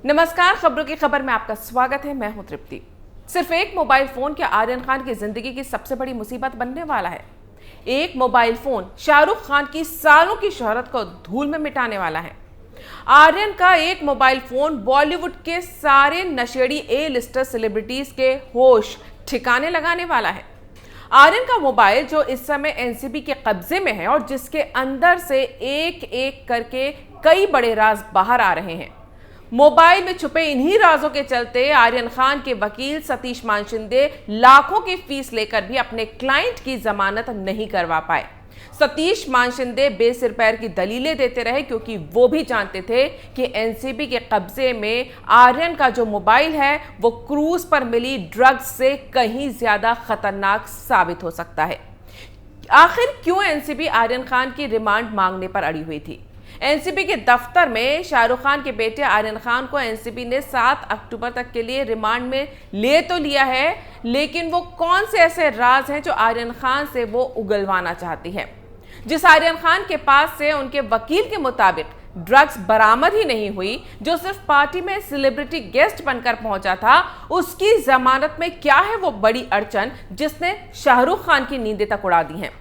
नमस्कार, खबरों की खबर में आपका स्वागत है। मैं हूं तृप्ति। सिर्फ एक मोबाइल फोन क्या आर्यन खान की जिंदगी की सबसे बड़ी मुसीबत बनने वाला है। एक मोबाइल फोन शाहरुख खान की सालों की शोहरत को धूल में मिटाने वाला है। आर्यन का एक मोबाइल फोन बॉलीवुड के सारे नशेड़ी ए लिस्टर सेलिब्रिटीज के होश ठिकाने लगाने वाला है। आर्यन का मोबाइल जो इस समय एनसीबी के कब्जे में है और जिसके अंदर से एक एक करके कई बड़े राज बाहर आ रहे हैं। मोबाइल में छुपे इन्हीं राजों के चलते आर्यन खान के वकील सतीश मानशिंदे लाखों की फीस लेकर भी अपने क्लाइंट की जमानत नहीं करवा पाए। सतीश मानशिंदे बेसिर पैर की दलीलें देते रहे क्योंकि वो भी जानते थे कि एनसीबी के कब्जे में आर्यन का जो मोबाइल है वो क्रूज पर मिली ड्रग्स से कहीं ज्यादा खतरनाक साबित हो सकता है। आखिर क्यों एनसीबी आर्यन खान की रिमांड मांगने पर अड़ी हुई थी? एनसीबी के दफ्तर में शाहरुख खान के बेटे आर्यन खान को एनसीबी ने 7 अक्टूबर तक के लिए रिमांड में ले तो लिया है, लेकिन वो कौन से ऐसे राज हैं जो आर्यन खान से वो उगलवाना चाहती है? जिस आर्यन खान के पास से उनके वकील के मुताबिक ड्रग्स बरामद ही नहीं हुई, जो सिर्फ पार्टी में सेलिब्रिटी गेस्ट बनकर पहुंचा था, उसकी जमानत में क्या है वो बड़ी अड़चन जिसने शाहरुख खान की नींदें तक उड़ा दी हैं,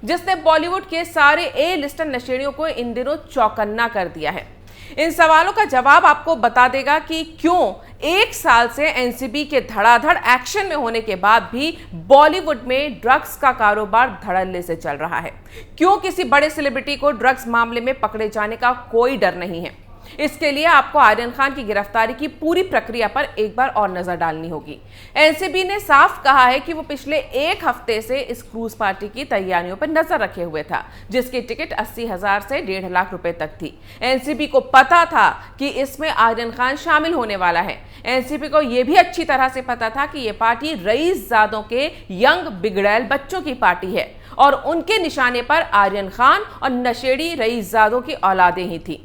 जिसने बॉलीवुड के सारे ए लिस्टर नशेड़ियों को इन दिनों चौकन्ना कर दिया है? इन सवालों का जवाब आपको बता देगा कि क्यों एक साल से एनसीबी के धड़ाधड़ एक्शन में होने के बाद भी बॉलीवुड में ड्रग्स का कारोबार धड़ल्ले से चल रहा है। क्यों किसी बड़े सेलिब्रिटी को ड्रग्स मामले में पकड़े जाने का कोई डर नहीं है। इसके लिए आपको आर्यन खान की गिरफ्तारी की पूरी प्रक्रिया पर एक बार और नजर डालनी होगी। एनसीबी ने साफ कहा है कि वो पिछले एक हफ्ते से इस क्रूज पार्टी की तैयारियों पर नजर रखे हुए था, जिसकी टिकट 80,000 से 1.5 लाख रुपए तक थी। एनसीबी को पता था कि इसमें आर्यन खान शामिल होने वाला है। एनसीबी को यह भी अच्छी तरह से पता था कि यह पार्टी रईसजादों के यंग बिगड़ैल बच्चों की पार्टी है और उनके निशाने पर आर्यन खान और नशेड़ी रईसजादों की औलादें ही थी।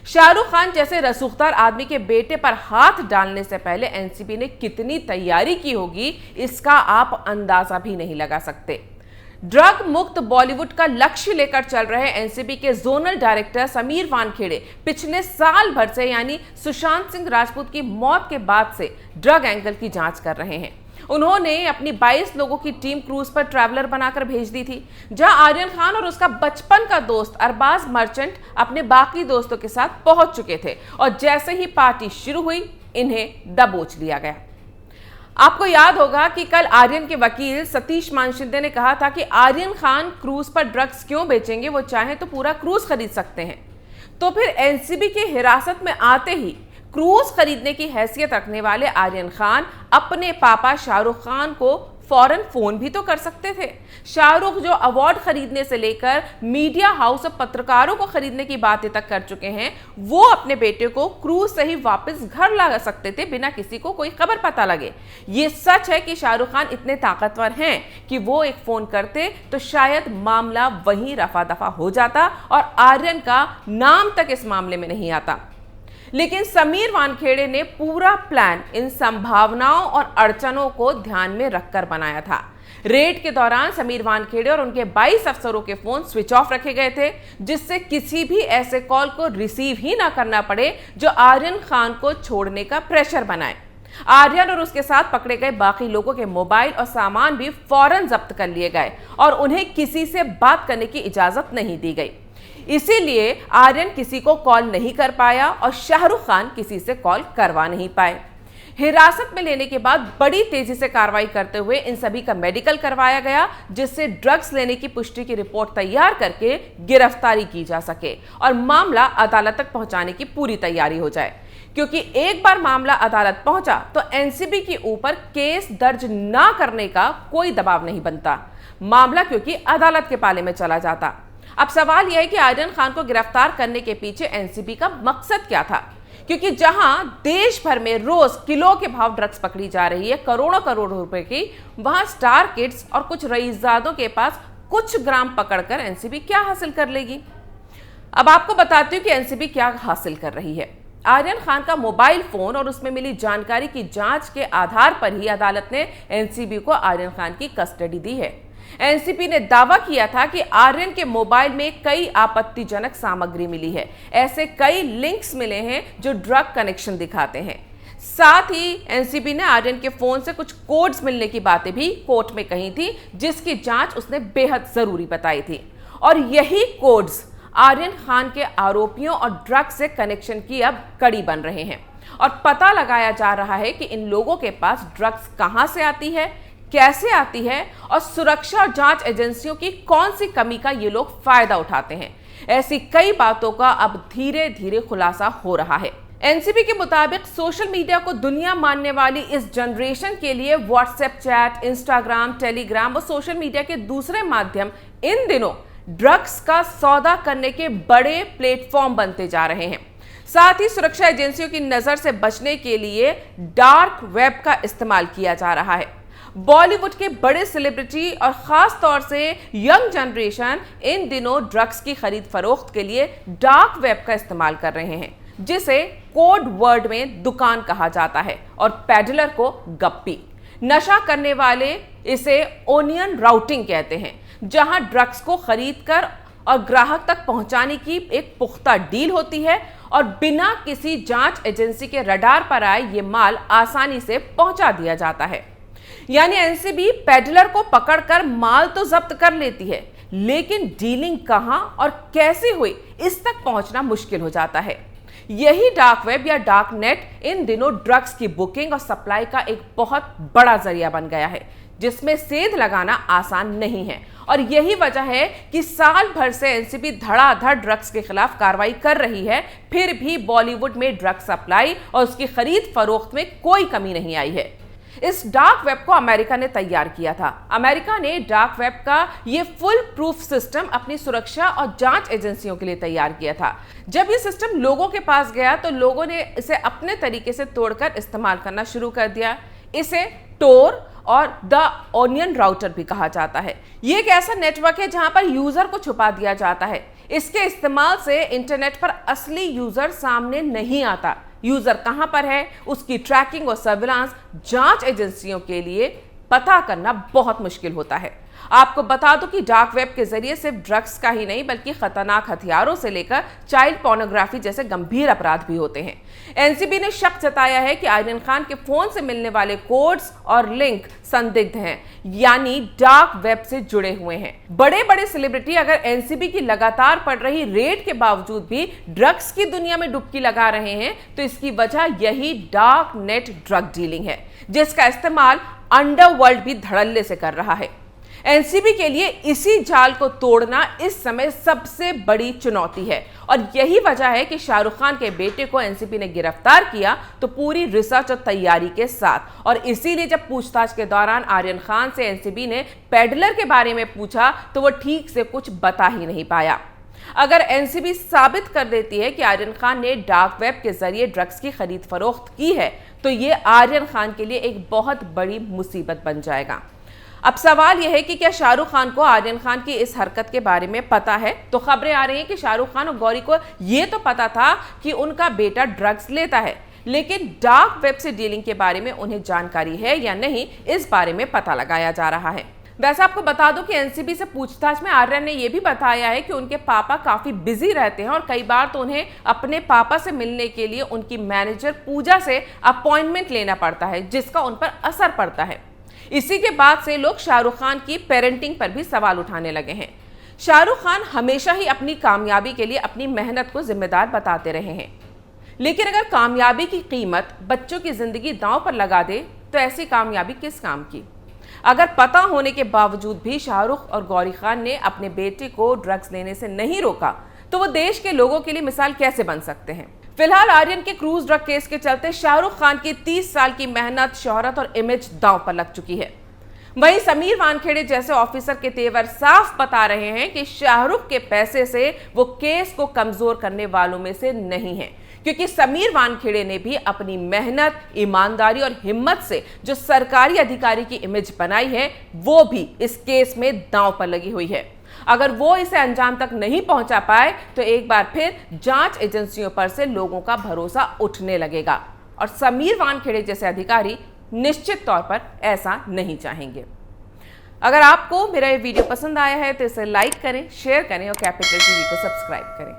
शाहरुख खान जैसे रसूखदार आदमी के बेटे पर हाथ डालने से पहले एनसीबी ने कितनी तैयारी की होगी, इसका आप अंदाजा भी नहीं लगा सकते। ड्रग मुक्त बॉलीवुड का लक्ष्य लेकर चल रहे एनसीबी के जोनल डायरेक्टर समीर वानखेड़े पिछले साल भर से यानी सुशांत सिंह राजपूत की मौत के बाद से ड्रग एंगल की जांच कर रहे हैं। उन्होंने अपनी 22 लोगों की टीम क्रूज पर ट्रैवलर बनाकर भेज दी थी, जहां आर्यन खान और उसका बचपन का दोस्त अरबाज मर्चेंट अपने बाकी दोस्तों के साथ पहुंच चुके थे और जैसे ही पार्टी शुरू हुई इन्हें दबोच लिया गया। आपको याद होगा कि कल आर्यन के वकील सतीश मानशिंदे ने कहा था कि आर्यन खान क्रूज पर ड्रग्स क्यों बेचेंगे, वो चाहे तो पूरा क्रूज खरीद सकते हैं। तो फिर एनसीबी की हिरासत में आते ही क्रूज खरीदने की हैसियत रखने वाले आर्यन खान अपने पापा शाहरुख खान को फौरन फोन भी तो कर सकते थे। शाहरुख जो अवार्ड खरीदने से लेकर मीडिया हाउस और पत्रकारों को खरीदने की बातें तक कर चुके हैं, वो अपने बेटे को क्रूज से ही वापस घर ला सकते थे बिना किसी को कोई खबर पता लगे। ये सच है कि शाहरुख खान इतने ताकतवर हैं कि वो एक फोन करते तो शायद मामला वहीं रफा दफा हो जाता और आर्यन का नाम तक इस मामले में नहीं आता। लेकिन समीर वानखेड़े ने पूरा प्लान इन संभावनाओं और अड़चनों को ध्यान में रखकर बनाया था। रेड के दौरान समीर वानखेड़े और उनके 22 अफसरों के फोन स्विच ऑफ रखे गए थे, जिससे किसी भी ऐसे कॉल को रिसीव ही ना करना पड़े जो आर्यन खान को छोड़ने का प्रेशर बनाए। आर्यन और उसके साथ पकड़े गए बाकी लोगों के मोबाइल और सामान भी फौरन जब्त कर लिए गए और उन्हें किसी से बात करने की इजाजत नहीं दी गई। इसीलिए आर्यन किसी को कॉल नहीं कर पाया और शाहरुख खान किसी से कॉल करवा नहीं पाए। हिरासत में लेने के बाद बड़ी तेजी से कार्रवाई करते हुए इन सभी का मेडिकल करवाया गया, जिससे ड्रग्स लेने की पुष्टि की रिपोर्ट तैयार करके गिरफ्तारी की जा सके और मामला अदालत तक पहुंचाने की पूरी तैयारी हो जाए। क्योंकि एक बार मामला अदालत पहुंचा तो एनसीबी के ऊपर केस दर्ज ना करने का कोई दबाव नहीं बनता, मामला क्योंकि अदालत के पाले में चला जाता। अब सवाल यह है कि आर्यन खान को गिरफ्तार करने के पीछे एनसीबी का मकसद क्या था? क्योंकि जहां देश भर में रोज किलो के भाव ड्रग्स पकड़ी जा रही है, करोड़ों करोड़ रुपए की, वहां स्टार किड्स और कुछ रईसजादों के पास कुछ ग्राम पकड़कर एनसीबी क्या हासिल कर लेगी? अब आपको बताती हूं कि एनसीबी क्या हासिल कर रही है। आर्यन खान का मोबाइल फोन और उसमें मिली जानकारी की जांच के आधार पर ही अदालत ने एनसीबी को आर्यन खान की कस्टडी दी है। एनसीबी ने दावा किया था कि आर्यन के मोबाइल में कई आपत्तिजनक सामग्री मिली है। ऐसे कई लिंक्स मिले हैं जो ड्रग कनेक्शन दिखाते हैं। साथ ही एनसीबी ने आर्यन के फोन से कुछ कोड्स मिलने की बातें भी कोर्ट में कही थी, जिसकी जांच उसने बेहद जरूरी बताई थी। और यही कोड्स आर्यन खान के आरोपियों और ड्रग से कनेक्शन की अब कड़ी बन रहे हैं और पता लगाया जा रहा है कि इन लोगों के पास ड्रग्स कहां से आती है, कैसे आती है और सुरक्षा और जांच एजेंसियों की कौन सी कमी का ये लोग फायदा उठाते हैं। ऐसी कई बातों का अब धीरे धीरे खुलासा हो रहा है। एनसीबी के मुताबिक सोशल मीडिया को दुनिया मानने वाली इस जनरेशन के लिए व्हाट्सएप चैट, इंस्टाग्राम, टेलीग्राम और सोशल मीडिया के दूसरे माध्यम इन दिनों ड्रग्स का सौदा करने के बड़े प्लेटफॉर्म बनते जा रहे हैं। साथ ही सुरक्षा एजेंसियों की नजर से बचने के लिए डार्क वेब का इस्तेमाल किया जा रहा है। बॉलीवुड के बड़े सेलिब्रिटी और खास तौर से यंग जनरेशन इन दिनों ड्रग्स की खरीद फरोख्त के लिए डार्क वेब का इस्तेमाल कर रहे हैं, जिसे कोड वर्ड में दुकान कहा जाता है और पेडलर को गप्पी। नशा करने वाले इसे ओनियन राउटिंग कहते हैं, जहां ड्रग्स को खरीदकर और ग्राहक तक पहुंचाने की एक पुख्ता डील होती है और बिना किसी जांच एजेंसी के रडार पर आए ये माल आसानी से पहुंचा दिया जाता है। यानी एनसीबी पेडलर को पकड़कर माल तो जब्त कर लेती है, लेकिन डीलिंग कहां और कैसे हुई इस तक पहुंचना मुश्किल हो जाता है। यही डार्क वेब या डार्क नेट इन दिनों ड्रग्स की बुकिंग और सप्लाई का एक बहुत बड़ा जरिया बन गया है, जिसमें सेंध लगाना आसान नहीं है। और यही वजह है कि साल भर से एनसीबी धड़ाधड़ ड्रग्स के खिलाफ कार्रवाई कर रही है, फिर भी बॉलीवुड में ड्रग्स सप्लाई और उसकी खरीद फरोख्त में कोई कमी नहीं आई है। इस डार्क वेब को अमेरिका ने तैयार किया था। अमेरिका ने डार्क वेब का ये फुल प्रूफ सिस्टम अपनी सुरक्षा और जांच एजेंसियों के लिए तैयार किया था। जब ये सिस्टम लोगों के पास गया तो लोगों ने इसे अपने तरीके से तोड़कर इस्तेमाल करना शुरू कर दिया। इसे टोर और द ओनियन राउटर भी कहा जाता है। ये एक ऐसा नेटवर्क है जहां पर यूजर को छुपा दिया जाता है। इसके इस्तेमाल से इंटरनेट पर असली यूजर सामने नहीं आता। यूजर कहां पर है, उसकी ट्रैकिंग और सर्विलांस जांच एजेंसियों के लिए पता करना बहुत मुश्किल होता है। आपको बता दूं कि डार्क वेब के जरिए सिर्फ ड्रग्स का ही नहीं बल्कि खतरनाक हथियारों से लेकर चाइल्ड पोर्नोग्राफी जैसे गंभीर अपराध भी होते हैं। एनसीबी ने शक जताया है कि आर्यन खान के फोन से मिलने वाले कोड्स और लिंक संदिग्ध हैं, यानी डार्क वेब से जुड़े हुए हैं। बड़े बड़े सेलिब्रिटी अगर एनसीबी की लगातार पड़ रही रेड के बावजूद भी ड्रग्स की दुनिया में डुबकी लगा रहे हैं, तो इसकी वजह यही डार्क नेट ड्रग डीलिंग है, जिसका इस्तेमाल अंडरवर्ल्ड भी धड़ल्ले से कर रहा है। एनसीबी के लिए इसी जाल को तोड़ना इस समय सबसे बड़ी चुनौती है और यही वजह है कि शाहरुख खान के बेटे को एनसीबी ने गिरफ्तार किया तो पूरी रिसर्च और तैयारी के साथ, और इसीलिए जब पूछताछ के दौरान आर्यन खान से एनसीबी ने पेडलर के बारे में पूछा तो वो ठीक से कुछ बता ही नहीं पाया। अगर एनसीबी साबित कर देती है कि आर्यन खान ने डार्क वेब के जरिए ड्रग्स की खरीद फरोख्त की है तो ये आर्यन खान के लिए एक बहुत बड़ी मुसीबत बन जाएगा। अब सवाल यह है कि क्या शाहरुख खान को आर्यन खान की इस हरकत के बारे में पता है? तो खबरें आ रही हैं कि शाहरुख खान और गौरी को यह तो पता था कि उनका बेटा ड्रग्स लेता है, लेकिन डार्क वेब से डीलिंग के बारे में उन्हें जानकारी है या नहीं, इस बारे में पता लगाया जा रहा है। वैसे आपको बता दूं कि एनसीबी से पूछताछ में आर्यन ने यह भी बताया है कि उनके पापा काफी बिजी रहते हैं और कई बार तो उन्हें अपने पापा से मिलने के लिए उनकी मैनेजर पूजा से अपॉइंटमेंट लेना पड़ता है, जिसका उन पर असर पड़ता है। इसी के बाद से लोग शाहरुख खान की पेरेंटिंग पर भी सवाल उठाने लगे हैं। शाहरुख खान हमेशा ही अपनी कामयाबी के लिए अपनी मेहनत को जिम्मेदार बताते रहे हैं, लेकिन अगर कामयाबी की कीमत बच्चों की जिंदगी दांव पर लगा दे तो ऐसी कामयाबी किस काम की? अगर पता होने के बावजूद भी शाहरुख और गौरी खान ने अपने बेटे को ड्रग्स लेने से नहीं रोका तो वो देश के लोगों के लिए मिसाल कैसे बन सकते हैं? फिलहाल आर्यन के क्रूज ड्रग केस के चलते शाहरुख खान की 30 साल की मेहनत, शोहरत और इमेज दांव पर लग चुकी है। वहीं समीर वानखेड़े जैसे ऑफिसर के तेवर साफ बता रहे हैं कि शाहरुख के पैसे से वो केस को कमजोर करने वालों में से नहीं है, क्योंकि समीर वानखेड़े ने भी अपनी मेहनत, ईमानदारी और हिम्मत से जो सरकारी अधिकारी की इमेज बनाई है वो भी इस केस में दांव पर लगी हुई है। अगर वो इसे अंजाम तक नहीं पहुंचा पाए तो एक बार फिर जांच एजेंसियों पर से लोगों का भरोसा उठने लगेगा और समीर वानखेड़े जैसे अधिकारी निश्चित तौर पर ऐसा नहीं चाहेंगे। अगर आपको मेरा ये वीडियो पसंद आया है तो इसे लाइक करें, शेयर करें और कैपिटल टीवी को सब्सक्राइब करें।